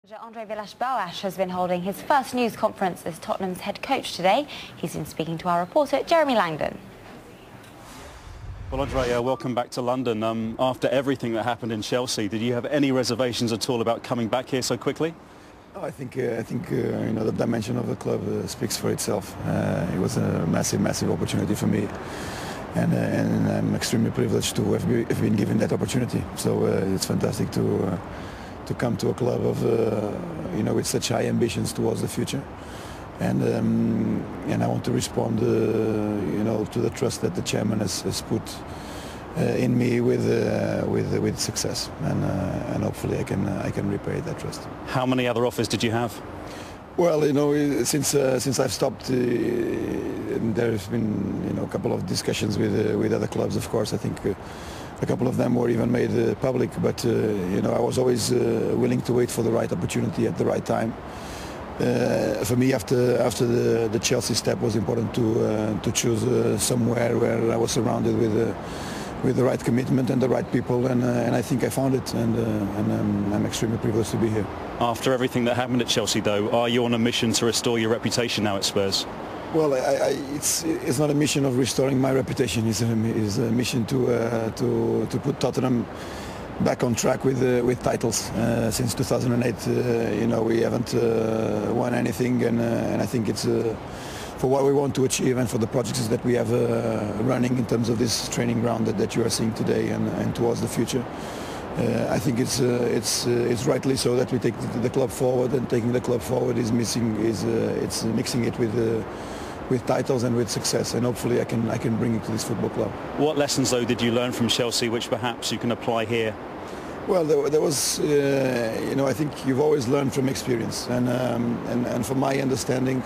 Villas-Boas has been holding his first news conference as Tottenham's head coach today. He's been speaking to our reporter, Jeremy Langdon. Well, Andre, welcome back to London. After everything that happened in Chelsea, did you have any reservations at all about coming back here so quickly? I think the dimension of the club speaks for itself. It was a massive opportunity for me, and I'm extremely privileged to have been given that opportunity. So it's fantastic to come to a club of with such high ambitions towards the future, and I want to respond to the trust that the chairman has put in me with success, and hopefully I can repay that trust. How many other offers did you have? Well, since I've stopped, there's been a couple of discussions with other clubs. Of course, I think a couple of them were even made public, but I was always willing to wait for the right opportunity at the right time. For me, after the Chelsea step, was important to choose somewhere where I was surrounded with the right commitment and the right people, and I think I found it, and I'm extremely privileged to be here. After everything that happened at Chelsea, though, are you on a mission to restore your reputation now at Spurs? Well, it's not a mission of restoring my reputation. It's a mission to put Tottenham back on track with titles. Since 2008, we haven't won anything, and I think it's for what we want to achieve and for the projects that we have running in terms of this training ground that you are seeing today and towards the future. I think it's rightly so that we take the club forward, and taking the club forward is mixing it with titles and with success, and hopefully I can bring it to this football club. What lessons, though, did you learn from Chelsea which perhaps you can apply here? Well, there was, I think you've always learned from experience, and from my understanding,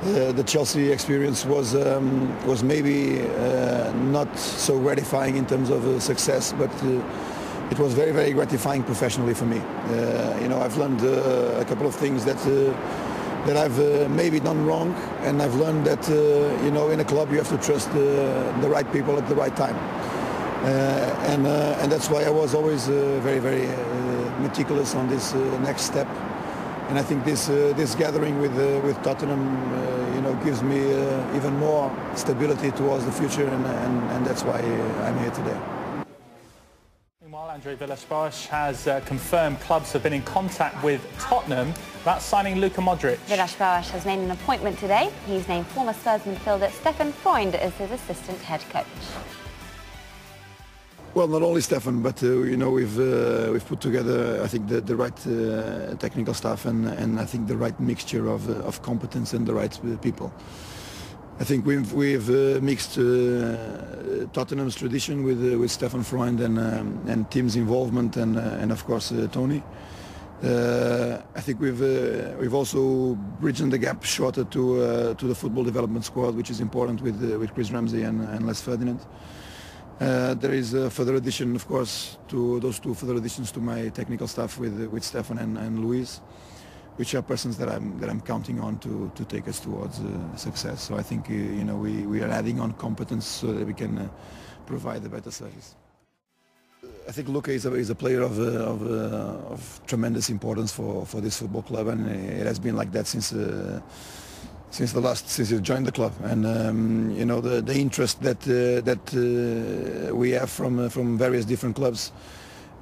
the Chelsea experience was maybe not so gratifying in terms of success, but it was very gratifying professionally for me. I've learned a couple of things that I've maybe done wrong, and I've learned that in a club you have to trust the right people at the right time, and that's why I was always very meticulous on this next step. And I think this gathering with Tottenham gives me even more stability towards the future, and that's why I'm here today. Meanwhile, Villas-Boas has confirmed clubs have been in contact with Tottenham about signing Luka Modric. Villas-Boas has made an appointment today. He's named former Spurs midfielder Steffen Freund as his assistant head coach. Well, not only Steffen, but we've put together, I think, the right technical staff, and I think the right mixture of competence and the right people. I think we've mixed Tottenham's tradition with Steffen Freund and Tim's involvement and of course Tony. I think we've also bridged the gap shorter to the football development squad, which is important with Chris Ramsey and Les Ferdinand. There is a further addition, of course, to those two further additions to my technical staff with Stefan and Luis, which are persons that I'm counting on to take us towards success. So I think we are adding on competence so that we can provide a better service. I think Luka is a player of tremendous importance for this football club, and it has been like that since he joined the club, and the interest that we have from various different clubs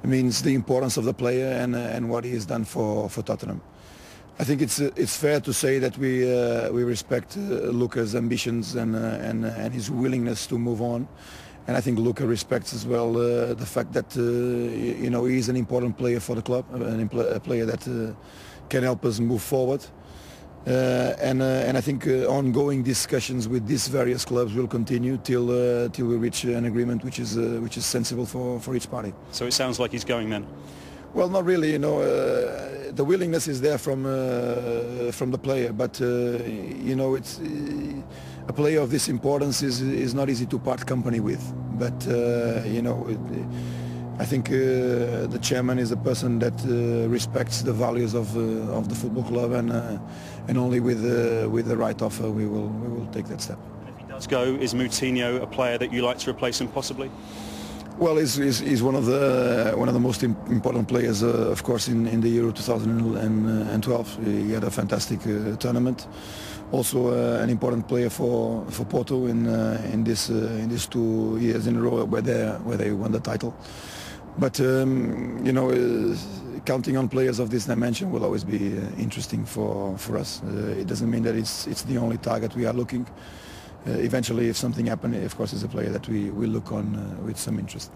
means the importance of the player and what he has done for Tottenham. I think it's fair to say that we respect Luka's ambitions and his willingness to move on, and I think Luka respects as well the fact that he is an important player for the club, a player that can help us move forward. And I think ongoing discussions with these various clubs will continue till we reach an agreement which is sensible for each party. So it sounds like he's going then? Well, not really. The willingness is there from the player, but it's a player of this importance is not easy to part company with. But I think the chairman is a person that respects the values of the football club, and only with the right offer we will take that step. If he does go, is Moutinho a player that you like to replace him possibly? Well, he's one of the most important players, of course, in the Euro 2012. He had a fantastic tournament. Also, an important player for Porto in these 2 years in a row where they won the title. But you know, counting on players of this dimension will always be interesting for us. It doesn't mean that it's the only target we are looking. Eventually, if something happens, of course, it's a player that we look on with some interest.